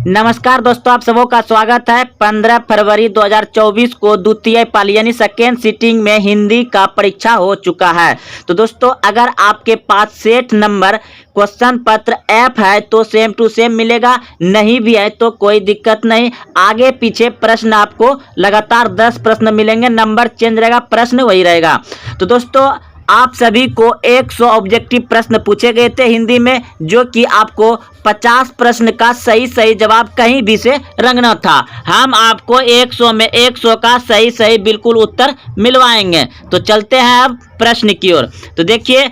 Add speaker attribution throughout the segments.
Speaker 1: नमस्कार दोस्तों, आप सबों का स्वागत है। 15 फरवरी 2024 को द्वितीय पाली यानी सेकेंड सिटिंग में हिंदी का परीक्षा हो चुका है। तो दोस्तों, अगर आपके पास सेट नंबर क्वेश्चन पत्र ऐप है तो सेम टू सेम मिलेगा, नहीं भी है तो कोई दिक्कत नहीं। आगे पीछे प्रश्न आपको लगातार 10 प्रश्न मिलेंगे, नंबर चेंज रहेगा, प्रश्न वही रहेगा। तो दोस्तों, आप सभी को 100 ऑब्जेक्टिव प्रश्न पूछे गए थे हिंदी में, जो कि आपको 50 प्रश्न का सही जवाब कहीं भी से रंगना था। हम आपको 100 में 100 का सही बिल्कुल उत्तर मिलवाएंगे। तो चलते हैं अब प्रश्न की ओर। तो देखिए,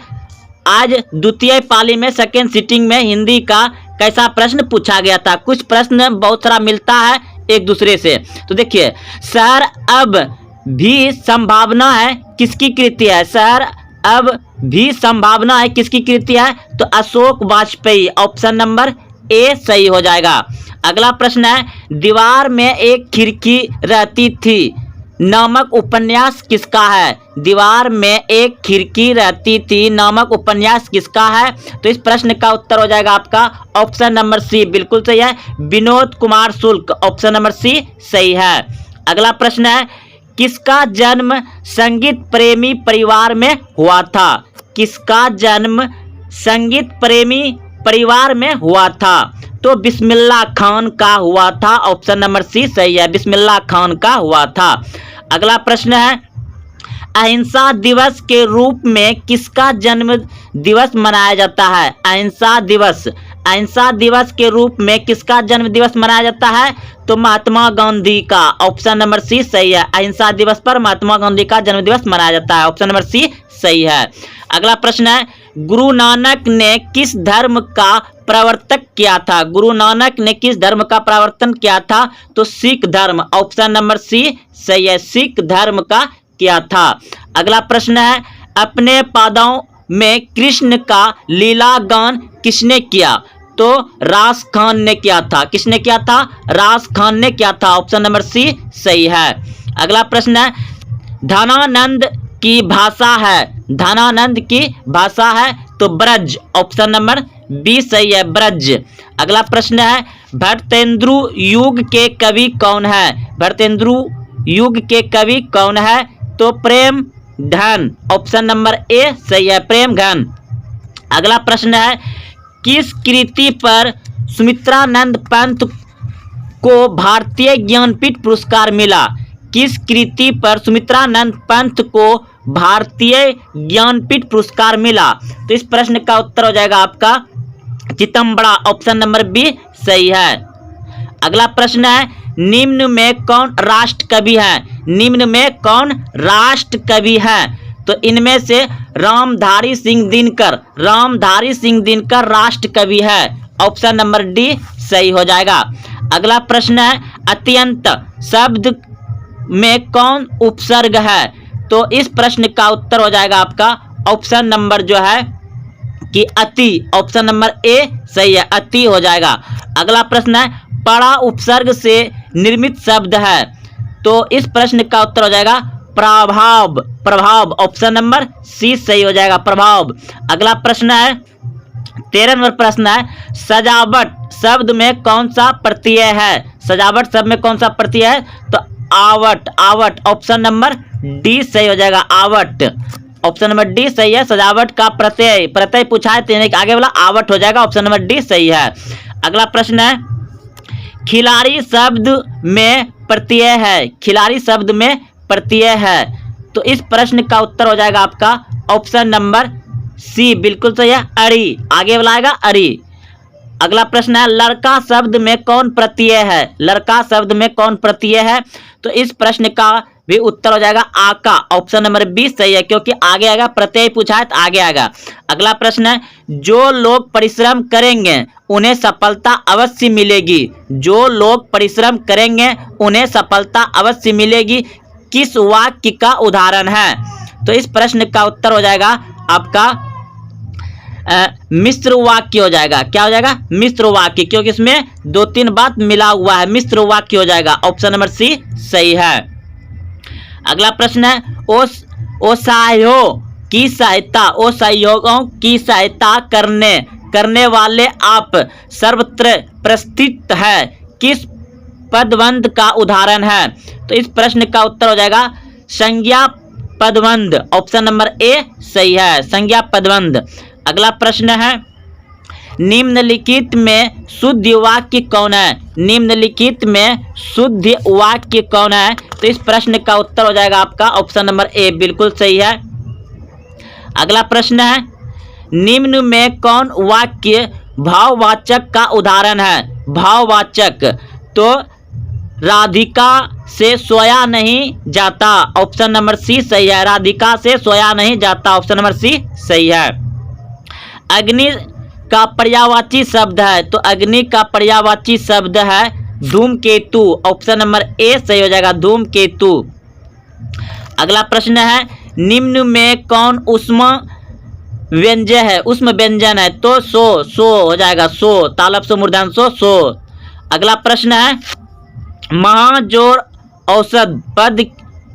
Speaker 1: आज द्वितीय पाली में सेकेंड सिटिंग में हिंदी का कैसा प्रश्न पूछा गया था। कुछ प्रश्न बहुत सारा मिलता है एक दूसरे से। तो देखिए, सर अब भी संभावना है किसकी कृति है? सर अब भी संभावना है किसकी कृति है? तो Ashok Vajpayee, option number A सही हो जाएगा। अगला प्रश्न है, दीवार में एक खिड़की रहती थी नामक उपन्यास किसका है? दीवार में एक खिड़की रहती थी नामक उपन्यास किसका है? तो इस प्रश्न का उत्तर हो जाएगा आपका ऑप्शन नंबर सी, बिल्कुल सही है, Vinod Kumar Shukla, option number C सही है। अगला प्रश्न है, किसका जन्म संगीत प्रेमी परिवार में हुआ था? किसका जन्म संगीत प्रेमी परिवार में हुआ था? तो बिस्मिल्लाह खान का हुआ था, ऑप्शन नंबर सी सही है, बिस्मिल्लाह खान का हुआ था। अगला प्रश्न है, अहिंसा दिवस के रूप में किसका जन्म दिवस मनाया जाता है? अहिंसा दिवस के रूप में किसका जन्म दिवस मनाया जाता है? तो महात्मा गांधी का, ऑप्शन नंबर सी सही है। अहिंसा दिवस पर महात्मा गांधी का जन्म दिवस मनाया जाता है, ऑप्शन नंबर सी सही है। अगला प्रश्न है, गुरु नानक ने किस धर्म का प्रवर्तक किया था? गुरु नानक ने किस धर्म का प्रवर्तन किया था? तो सिख धर्म, ऑप्शन नंबर सी सही है, सिख धर्म का किया था। अगला प्रश्न है, अपने पादों में कृष्ण का लीला गान किसने किया? तो रास खान ने किया था। किसने किया था? रास खान ने किया था, ऑप्शन नंबर सी सही है। अगला प्रश्न है, धनानंद की भाषा है, धनानंद की भाषा है तो ब्रज, ऑप्शन नंबर बी सही है, ब्रज। अगला प्रश्न है, भरतेंदु युग के कवि कौन है? भरतेंदु युग के कवि कौन है? तो प्रेम धन, ऑप्शन नंबर ए सही है, प्रेम धन। अगला प्रश्न है, किस कृति पर सुमित्रानंद पंत को भारतीय ज्ञानपीठ पुरस्कार मिला? किस कृति पर सुमित्रानंद पंत को भारतीय ज्ञानपीठ पुरस्कार मिला? तो इस प्रश्न का उत्तर हो जाएगा आपका चितंबड़ा, ऑप्शन नंबर बी सही है। अगला प्रश्न है, निम्न में कौन राष्ट्र कवि है? निम्न में कौन राष्ट्र कवि है? तो इनमें से रामधारी सिंह दिनकर, रामधारी सिंह दिनकर राष्ट्र कवि है, ऑप्शन नंबर डी सही हो जाएगा। अगला प्रश्न है, अत्यंत शब्द में कौन उपसर्ग है? तो इस प्रश्न का उत्तर हो जाएगा आपका ऑप्शन नंबर जो है कि अति, ऑप्शन नंबर ए सही है, अति हो जाएगा। अगला प्रश्न है, पड़ा उपसर्ग से निर्मित शब्द है, तो इस प्रश्न का उत्तर हो जाएगा प्रभाव, प्रभाव, ऑप्शन नंबर सी सही हो जाएगा, प्रभाव। अगला प्रश्न है, 13 नंबर प्रश्न है, सजावट शब्द में कौन सा प्रत्यय है? सजावट शब्द में कौन सा प्रत्यय है? तो out, out, option number D सही हो जाएगा, आवट, ऑप्शन नंबर डी सही है। सजावट का प्रत्यय, प्रत्यय पूछा है तो आगे वाला आवट हो जाएगा, ऑप्शन नंबर डी सही है। अगला प्रश्न है, खिलाड़ी शब्द में प्रत्यय है, खिलाड़ी शब्द में प्रत्यय है, तो इस प्रश्न का उत्तर हो जाएगा आपका ऑप्शन नंबर सी, बिल्कुल सही है, अड़ी, आगे वाला आएगा अड़ी। अगला प्रश्न है, लड़का शब्द में कौन प्रत्यय है? लड़का शब्द में कौन प्रत्यय है? तो इस प्रश्न का भी उत्तर हो जाएगा आका, ऑप्शन नंबर बी सही है, क्योंकि आगे आएगा प्रत्यय पूछा है तो आगे आएगा। अगला प्रश्न है, जो लोग परिश्रम करेंगे उन्हें सफलता अवश्य मिलेगी, जो लोग परिश्रम करेंगे उन्हें सफलता अवश्य मिलेगी, किस वाक्य का उदाहरण है? तो इस प्रश्न का उत्तर हो जाएगा आपका मिश्र वाक्य हो जाएगा। क्या हो जाएगा? मिश्र वाक्य, क्योंकि इसमें 2-3 बात मिला हुआ है, मिश्र वाक्य हो जाएगा, ऑप्शन नंबर सी सही है। अगला प्रश्न है, ओसाह्यों की सहायता, ओसाह्यों की सहायता करने वाले आप सर्वत्र प्रस्थित है, किस पदबंध का उदाहरण है? तो इस प्रश्न का उत्तर हो जाएगा संज्ञा पदबंध। ऑप्शन नंबर ए सही है, संज्ञा पदबंध। अगला प्रश्न है निम्नलिखित में शुद्ध वाक्य कौन है? निम्नलिखित में शुद्ध वाक्य कौन है? तो इस प्रश्न का उत्तर हो जाएगा आपका ऑप्शन नंबर ए, बिल्कुल सही है। अगला प्रश्न है निम्न में कौन वाक्य भाववाचक का उदाहरण है? भाववाचक। तो राधिका से सोया नहीं जाता। ऑप्शन नंबर सी सही है, राधिका से सोया नहीं जाता। ऑप्शन नंबर सी सही है। अग्नि का पर्यायवाची शब्द है, तो अग्नि का पर्यायवाची शब्द है धूमकेतु। ऑप्शन नंबर ए सही हो जाएगा, धूमकेतु। अगला प्रश्न है निम्न में कौन उष्म व्यंजन है? उष्म व्यंजन है, तो सो हो जाएगा, सो। तालब सो मूर्धन सो। अगला प्रश्न है महाजोड़ औसत पद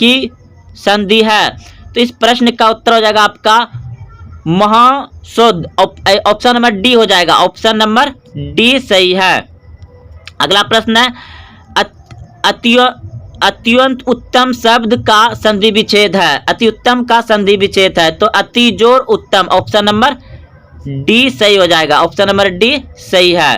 Speaker 1: की संधि है, तो इस प्रश्न का उत्तर हो जाएगा आपका महाशोध। ऑप्शन नंबर डी हो जाएगा, ऑप्शन नंबर डी सही है। अगला प्रश्न है अत्यंत उत्तम शब्द का संधि विच्छेद है। अति उत्तम का संधि विच्छेद है, तो अति जोड़ उत्तम। ऑप्शन नंबर डी सही हो जाएगा, ऑप्शन नंबर डी सही है।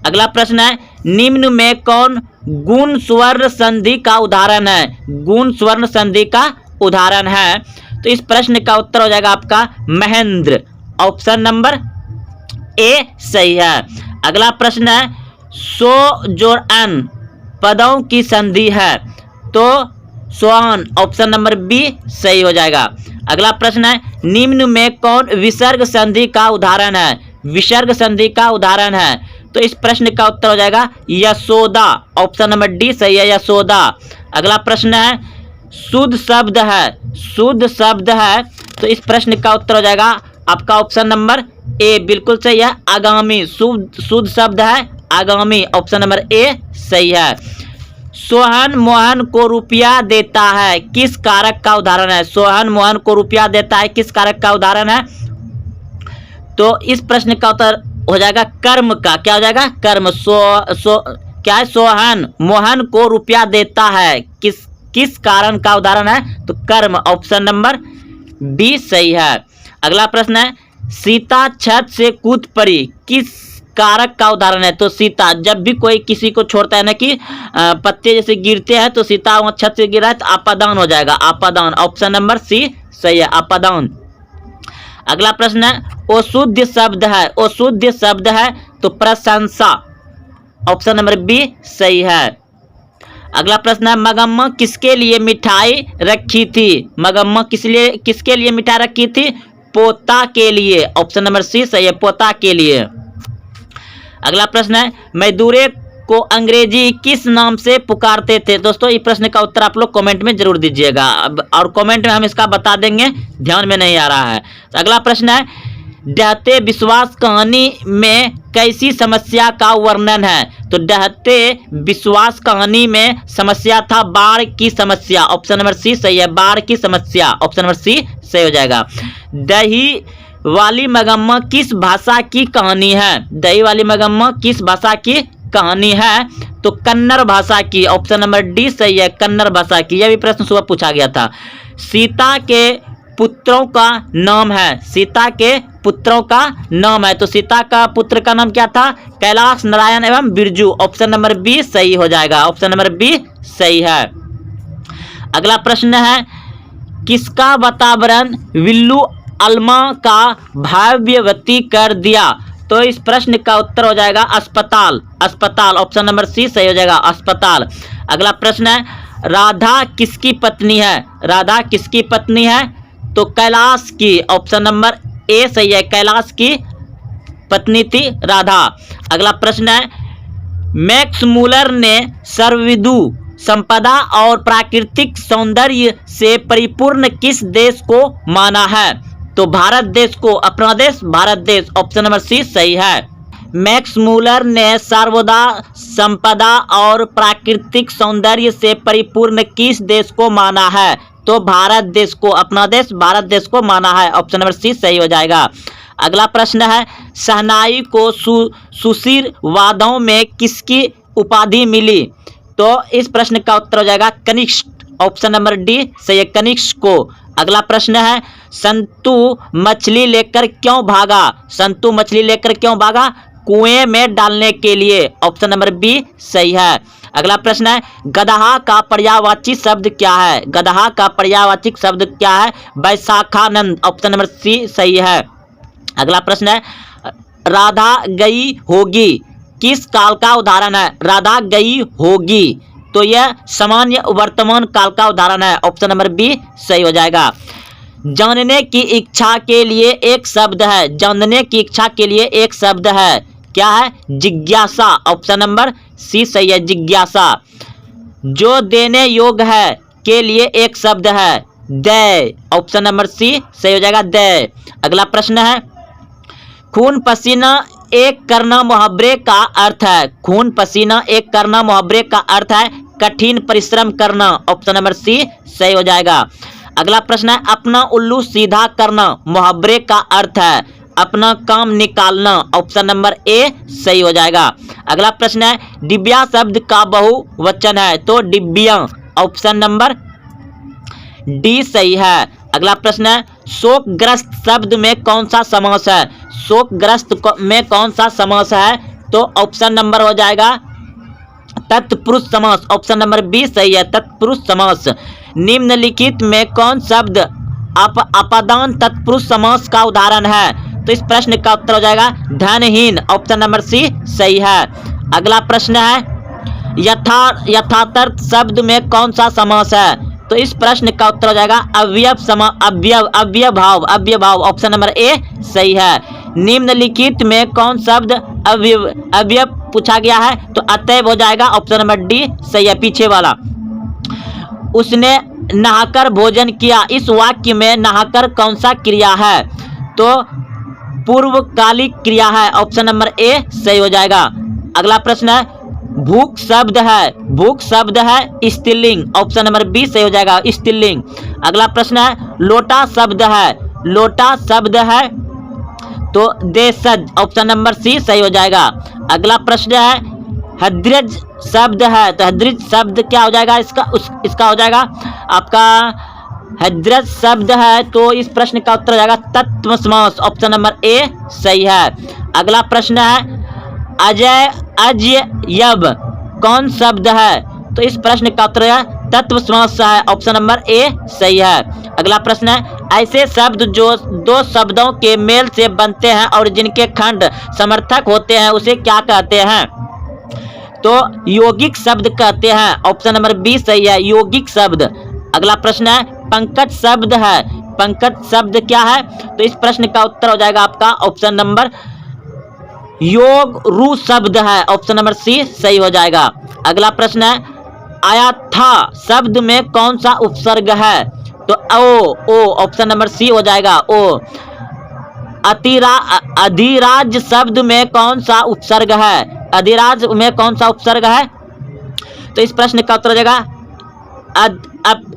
Speaker 1: अगला प्रश्न है निम्न में कौन गुण स्वर्ण संधि का उदाहरण है? गुण स्वर्ण संधि का उदाहरण है, तो इस प्रश्न का उत्तर हो जाएगा आपका महेंद्र। ऑप्शन नंबर ए सही है। अगला प्रश्न है सो जोड़ अन पदों की संधि है, तो सोन। ऑप्शन नंबर बी सही हो जाएगा। अगला प्रश्न है निम्न में कौन विसर्ग संधि का उदाहरण है? विसर्ग संधि का उदाहरण है, तो इस प्रश्न का उत्तर हो जाएगा यशोदा। ऑप्शन नंबर डी सही है, यशोदा। अगला प्रश्न है शुद्ध शब्द है, शुद्ध शब्द है, तो इस प्रश्न का उत्तर हो जाएगा आपका ऑप्शन नंबर ए, बिल्कुल सही है, आगामी। शुद्ध शब्द है आगामी। ऑप्शन नंबर ए सही है। सोहन मोहन को रुपया देता है, किस कारक का उदाहरण है? सोहन मोहन को रुपया देता है, किस कारक का उदाहरण है? तो इस प्रश्न का उत्तर हो जाएगा कर्म का। क्या हो जाएगा? कर्म। क्या है? सोहन मोहन को रुपया देता है, किस कारण का उदाहरण है? तो कर्म। ऑप्शन नंबर बी सही है। अगला प्रश्न है सीता छत से कूद पड़ी, किस कारक का उदाहरण है? तो सीता, जब भी कोई किसी को छोड़ता है ना कि पत्ते जैसे गिरते हैं, तो सीता वहाँ छत से गिरा है तो आपादान हो जाएगा, आपादान। ऑप्शन नंबर सी सही है, आपादान। अगला प्रश्न है अशुद्ध शब्द है, अशुद्ध शब्द है, तो प्रशंसा। ऑप्शन नंबर बी सही है। अगला प्रश्न है मगम्मा किसके लिए मिठाई रखी थी? मगम्मा किसके लिए मिठाई रखी थी? पोता के लिए। ऑप्शन नंबर सी सही है, पोता के लिए। अगला प्रश्न है मजदूरे को अंग्रेजी किस नाम से पुकारते थे? दोस्तों इस प्रश्न का उत्तर आप लोग कमेंट में जरूर दीजिएगा, और कमेंट में हम इसका बता देंगे, ध्यान में नहीं आ रहा है। अगला प्रश्न है डहते विश्वास कहानी में कैसी समस्या का वर्णन है? तो डहते विश्वास कहानी में समस्या था बाढ़ की समस्या। ऑप्शन नंबर सी सही है, बाढ़ की समस्या। ऑप्शन नंबर सी सही हो जाएगा। दही वाली मगम्मा किस भाषा की कहानी है? दही वाली मगम्मा किस भाषा की कहानी है? तो कन्नड़ भाषा की। ऑप्शन नंबर डी सही है, कन्नड़ भाषा की। यह भी प्रश्न सुबह पूछा गया था। सीता के पुत्रों का नाम है, सीता के पुत्रों का नाम है, तो सीता का पुत्र का नाम क्या था? कैलाश, नारायण एवं बिरजू। ऑप्शन नंबर बी सही हो जाएगा, ऑप्शन नंबर बी सही है। अगला प्रश्न है किसका वातावरण विल्लू अल्मा का भव्यवती कर दिया? तो इस प्रश्न का उत्तर हो जाएगा अस्पताल, अस्पताल। ऑप्शन नंबर सी सही हो जाएगा, अस्पताल। अगला प्रश्न है राधा किसकी पत्नी है? राधा किसकी पत्नी है? तो कैलाश की। ऑप्शन नंबर ए सही है, कैलाश की पत्नी थी राधा। अगला प्रश्न है मैक्स मूलर ने सर्वविधु संपदा और प्राकृतिक सौंदर्य से परिपूर्ण किस देश को माना है? तो भारत देश को, अपना देश भारत देश। ऑप्शन नंबर सी सही है। मैक्स मूलर ने सर्वदा संपदा और प्राकृतिक सौंदर्य से परिपूर्ण किस देश को माना है? तो भारत देश को, अपना देश भारत देश को माना है। ऑप्शन नंबर सी सही हो जाएगा। अगला प्रश्न है शहनाई को सुशीर वादों में किसकी उपाधि मिली? तो इस प्रश्न का उत्तर हो जाएगा कनिष्क। ऑप्शन नंबर डी सही है, कनिष्क को। अगला प्रश्न है, संतु मछली लेकर क्यों भागा? संतु मछली लेकर क्यों भागा? कुएं में डालने के लिए। ऑप्शन नंबर बी सही है। अगला प्रश्न है, गदहा का पर्यायवाची शब्द क्या है? गदहा का पर्यायवाची शब्द क्या है? वैशाखानंद। ऑप्शन नंबर सी सही है। अगला प्रश्न है, राधा गई होगी किस काल का उदाहरण है? राधा गई होगी, तो यह सामान्य वर्तमान काल का उदाहरण है। ऑप्शन नंबर बी सही हो जाएगा। जानने की इच्छा के लिए एक शब्द है। जानने की इच्छा के लिए एक शब्द है, क्या है? जिज्ञासा। ऑप्शन नंबर सी सही है, जिज्ञासा। जो देने योग्य है के लिए एक शब्द है, दे। ऑप्शन नंबर सी सही हो जाएगा, दे। अगला प्रश्न है, खून पसीना एक करना मुहावरे का अर्थ है। खून पसीना एक करना मुहावरे का अर्थ है कठिन परिश्रम करना। ऑप्शन नंबर सी सही हो जाएगा। अगला प्रश्न है, अपना उल्लू सीधा करना मुहावरे का अर्थ है अपना काम निकालना। ऑप्शन नंबर ए सही हो जाएगा। अगला प्रश्न है, डिबिया शब्द का बहुवचन है, तो डिब्बियां। ऑप्शन नंबर डी सही है। अगला प्रश्न है, शोकग्रस्त शब्द में कौन सा समास है? शोकग्रस्त में कौन सा समास है? तो ऑप्शन नंबर हो जाएगा तत्पुरुष समास। ऑप्शन नंबर बी सही है, तत्पुरुष समास। निम्नलिखित में कौन शब्द अपादान तत्पुरुष समास का उदाहरण है? तो इस प्रश्न का उत्तर हो जाएगा धनहीन। ऑप्शन नंबर सी सही है। अगला प्रश्न है, यथार्थ शब्द में कौन सा समास है? तो इस प्रश्न का उत्तर हो जाएगा अव्ययभाव। ऑप्शन नंबर ए सही है। निम्नलिखित में कौन शब्द अव्यय पूछा गया है? तो अतएव हो जाएगा। ऑप्शन नंबर डी सही है, पीछे वाला। उसने नहाकर भोजन किया, इस वाक्य में नहाकर कौन सा क्रिया है? तो पूर्वकालिक क्रिया है। ऑप्शन नंबर ए सही हो जाएगा। अगला प्रश्न है, भूख शब्द है, भूख शब्द है स्त्रीलिंग। ऑप्शन नंबर बी सही हो जाएगा, स्त्रीलिंग। अगला प्रश्न है, लोटा शब्द है, लोटा शब्द है तो देशज। ऑप्शन नंबर सी सही हो जाएगा। अगला प्रश्न है, हद्रज शब्द है, तो हद्रज शब्द क्या हो जाएगा? इसका हो जाएगा आपका हद्रज शब्द है, तो इस प्रश्न का उत्तर हो जाएगा तत्व समास। ऑप्शन नंबर ए सही है। अगला प्रश्न है, अजयब कौन शब्द है? तो इस प्रश्न का उत्तर है तत्व समास है। ऑप्शन नंबर ए सही है। अगला प्रश्न है, ऐसे शब्द जो दो शब्दों के मेल से बनते हैं और जिनके खंड समर्थक होते हैं उसे क्या कहते हैं? तो यौगिक शब्द कहते हैं। ऑप्शन नंबर बी सही है, यौगिक शब्द। अगला प्रश्न है, पंकज शब्द है, पंकज शब्द क्या है? तो इस प्रश्न का उत्तर हो जाएगा आपका ऑप्शन नंबर योग रू शब्द है। ऑप्शन नंबर सी सही हो जाएगा। अगला प्रश्न है, आया था शब्द में कौन सा उपसर्ग है? तो ओ। ऑप्शन नंबर सी हो जाएगा, ओ। अधिराज शब्द में कौन सा उपसर्ग है? अधिराज में कौन सा उपसर्ग है? तो इस प्रश्न का उत्तर हो जाएगा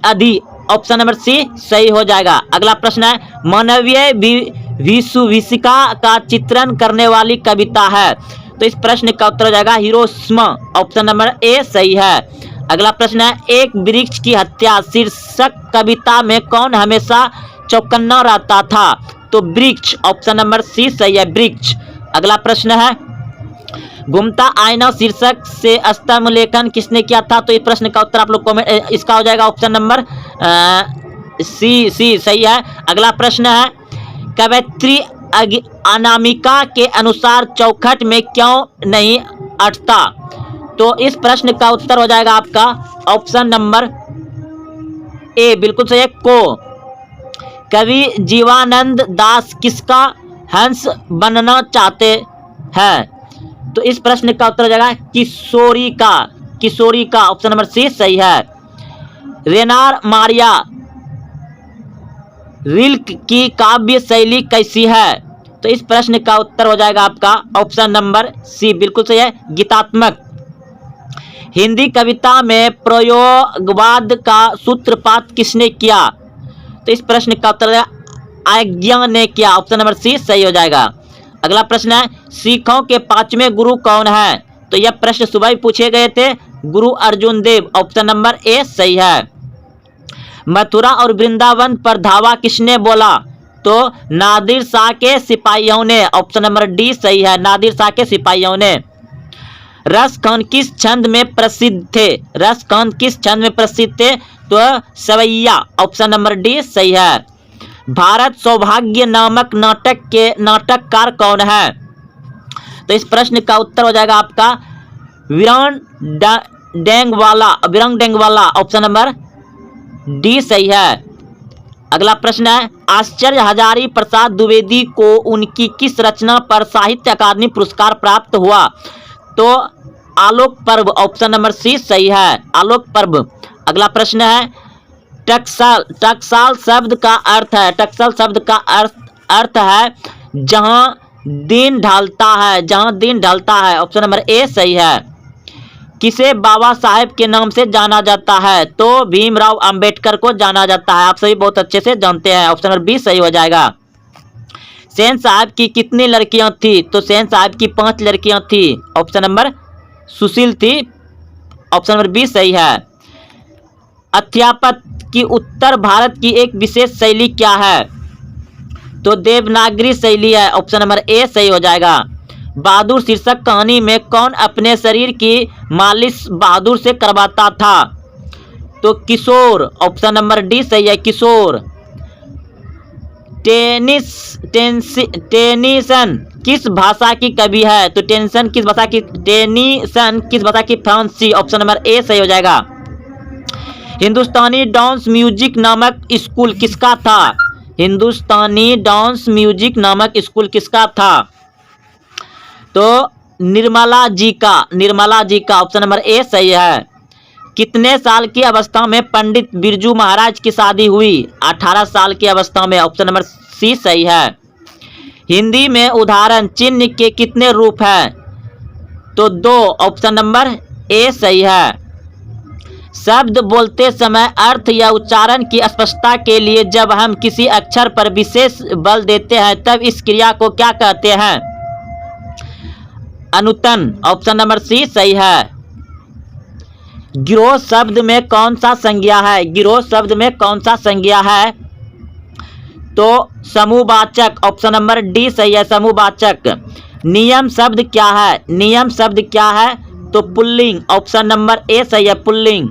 Speaker 1: अधि। ऑप्शन नंबर सी सही हो जाएगा। अगला प्रश्न है, मानवीय विषुविशिका का चित्रण करने वाली कविता है। तो इस प्रश्न का उत्तर हो जाएगा हिरोशिमा। ऑप्शन नंबर ए सही है। अगला प्रश्न है, एक वृक्ष की हत्या शीर्षक कविता में कौन हमेशा चौकन्ना रहता था? तो वृक्ष। ऑप्शन नंबर सी सही है, वृक्ष। अगला प्रश्न है, घूमता आईना शीर्षक से स्तंभ लेखन किसने किया था? तो इस प्रश्न का उत्तर आप लोग कमेंट, इसका हो जाएगा ऑप्शन नंबर सी सही है। अगला प्रश्न है, कवयित्री अनामिका के अनुसार चौखट में क्यों नहीं अटता? तो इस प्रश्न का उत्तर हो जाएगा आपका ऑप्शन नंबर ए बिल्कुल सही है, को। कवि जीवानंद दास किसका हंस बनना चाहते हैं? तो इस प्रश्न का उत्तर हो जाएगा किशोरी का, किशोरी का। ऑप्शन नंबर सी सही है। रेनार मारिया रिल्क की काव्य शैली कैसी है? तो इस प्रश्न का उत्तर हो जाएगा आपका ऑप्शन नंबर सी बिल्कुल सही है, गीतात्मक। हिंदी कविता में प्रयोगवाद का सूत्रपात किसने किया? तो इस प्रश्न का उत्तर है आज्ञा ने किया। ऑप्शन नंबर सी सही हो जाएगा। अगला प्रश्न है, सिखों के पांचवें गुरु कौन है? तो तो यह प्रश्न सुबह ही पूछे गए थे। गुरु अर्जुन देव, ऑप्शन नंबर ए सही है। मथुरा और वृंदावन पर धावा किसने बोला? तो नादिर शाह के सिपाहियों ने, ऑप्शन नंबर डी सही है, नादिर शाह के सिपाहियों ने। रस खान किस छंद में प्रसिद्ध थे? रस खान किस छंद में प्रसिद्ध थे? तो सवैया, ऑप्शन नंबर डी सही है। भारत सौभाग्य नामक नाटक के नाटककार कौन है? तो इस प्रश्न का उत्तर हो जाएगा आपका विरंग डेंगवाला, ऑप्शन नंबर डी सही है। अगला प्रश्न है, आचार्य हजारी प्रसाद द्विवेदी को उनकी किस रचना पर साहित्य अकादमी पुरस्कार प्राप्त हुआ? तो आलोक पर्व, ऑप्शन नंबर सी सही है, आलोक पर्व। अगला प्रश्न है, टकसाल शब्द का अर्थ है, टकसाल शब्द का अर्थ है जहां दिन ढलता है, जहां दिन ढलता है, ऑप्शन नंबर ए सही है। किसे बाबा साहेब के नाम से जाना जाता है? तो भीमराव अंबेडकर को जाना जाता है, आप सभी बहुत अच्छे से जानते हैं, ऑप्शन नंबर बी सही हो जाएगा। सेन साहब की कितनी लड़कियां थी? तो सेन साहब की 5 लड़कियां थी, ऑप्शन नंबर सुशील थी, ऑप्शन नंबर बी सही है। अध्यापक की उत्तर भारत की एक विशेष शैली क्या है? तो देवनागरी शैली है, ऑप्शन नंबर ए सही हो जाएगा। बहादुर शीर्षक कहानी में कौन अपने शरीर की मालिश बहादुर से करवाता था? तो किशोर, ऑप्शन नंबर डी सही है, किशोर। टेनिसन किस भाषा की कवि है? तो टेनिसन किस भाषा की फ्रांसी, ऑप्शन नंबर ए सही हो जाएगा। हिंदुस्तानी डांस म्यूजिक नामक स्कूल किसका था? हिंदुस्तानी डांस म्यूजिक नामक स्कूल किसका था? तो निर्मला जी का, ऑप्शन नंबर ए सही है। कितने साल की अवस्था में पंडित बिरजू महाराज की शादी हुई? 18 साल की अवस्था में, ऑप्शन नंबर सी सही है। हिंदी में उदाहरण चिन्ह के कितने रूप हैं? तो 2, ऑप्शन नंबर ए सही है। शब्द बोलते समय अर्थ या उच्चारण की स्पष्टता के लिए जब हम किसी अक्षर पर विशेष बल देते हैं तब इस क्रिया को क्या कहते हैं? अनुतन, ऑप्शन नंबर सी सही है। गिरोह शब्द में कौन सा संज्ञा है? गिरोह शब्द में कौन सा संज्ञा है? तो समूहवाचक, ऑप्शन नंबर डी सही है, समूहवाचक। नियम शब्द क्या है? नियम शब्द क्या है? तो पुल्लिंग, ऑप्शन नंबर ए सही है, पुल्लिंग।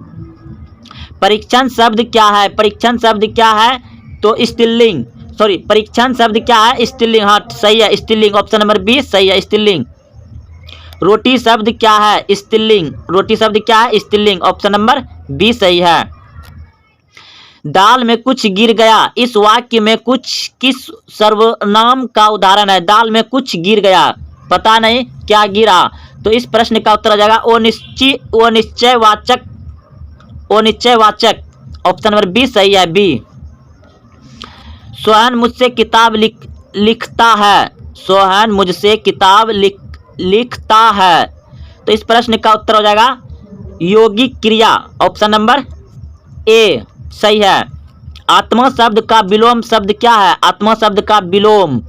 Speaker 1: परीक्षण शब्द क्या है? परीक्षण शब्द क्या है? तो स्त्रीलिंग, परीक्षण शब्द क्या है? स्त्रीलिंग, हाँ सही है, स्त्रीलिंग, ऑप्शन नंबर बी सही है, स्त्रीलिंग। रोटी शब्द क्या है? स्त्रीलिंग, रोटी शब्द क्या है? स्त्रीलिंग, ऑप्शन नंबर बी सही है। दाल में कुछ गिर गया, इस वाक्य में कुछ किस सर्वनाम का उदाहरण है? दाल में कुछ गिर गया, पता नहीं क्या गिरा। तो इस प्रश्न का उत्तर हो जाएगा अनिश्चयवाचक, ऑप्शन नंबर बी सही है, बी। सोहन मुझसे किताब लिखता है, सोहन मुझसे किताब लिखता है। तो इस प्रश्न का उत्तर हो जाएगा यौगिक क्रिया, ऑप्शन नंबर ए सही है। आत्मा शब्द का विलोम शब्द क्या है? आत्मा शब्द का विलोम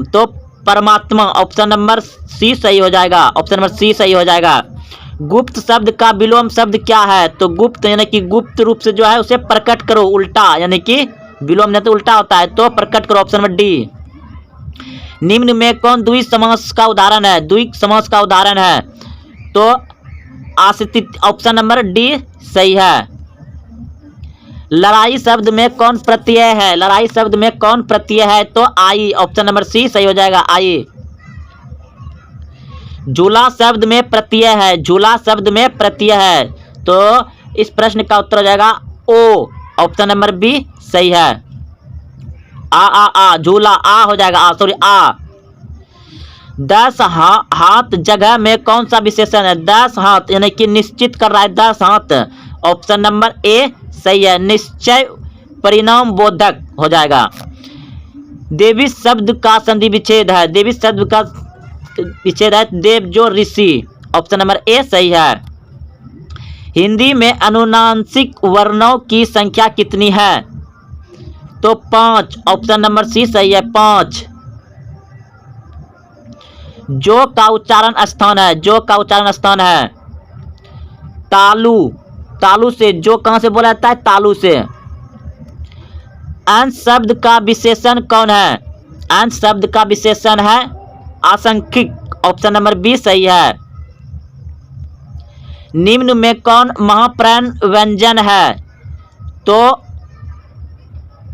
Speaker 1: तो परमात्मा, ऑप्शन नंबर सी सही हो जाएगा, ऑप्शन नंबर सी सही हो जाएगा। गुप्त शब्द का विलोम शब्द क्या है? तो गुप्त यानी कि गुप्त रूप से जो है उसे प्रकट करो, उल्टा, यानी कि विलोम नहीं तो उल्टा होता है, तो प्रकट करो, ऑप्शन नंबर डी। निम्न में कौन द्वित्व समास का उदाहरण है? द्वित्व समास का उदाहरण है तो आश्रित, ऑप्शन नंबर डी सही है। लड़ाई शब्द में कौन प्रत्यय है? लड़ाई शब्द में कौन प्रत्यय है? तो आई, ऑप्शन नंबर सी सही हो जाएगा, आई। झूला शब्द में प्रत्यय है, झूला शब्द में प्रत्यय है तो इस प्रश्न का उत्तर हो जाएगा ओ, ऑप्शन नंबर बी सही है। आ झूला, आ हो जाएगा, आ। 10 हाथ जगह में कौन सा विशेषण है? 10 हाथ यानी कि निश्चित कर रहा है, 10 हाथ, ऑप्शन नंबर ए सही है, निश्चय परिणाम बोधक हो जाएगा। देवी शब्द का संधि विच्छेद है, देवी शब्द का विच्छेद है देव जो ऋषि, ऑप्शन नंबर ए सही है। हिंदी में अनुनासिक वर्णों की संख्या कितनी है? तो 5, ऑप्शन नंबर सी सही है, 5। जो का उच्चारण स्थान है, जो का उच्चारण स्थान है तालु, तालु से, जो कहां से बोला जाता है? तालु से। अंश शब्द का विशेषण कौन है? अंश शब्द का विशेषण है आसंखिक। ऑप्शन नंबर बी सही है। निम्न में कौन महाप्राण व्यंजन है?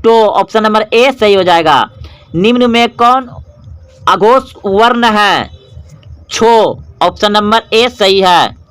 Speaker 1: तो ऑप्शन नंबर ए सही हो जाएगा। निम्न में कौन अघोष वर्ण है? छो। ऑप्शन नंबर ए सही है।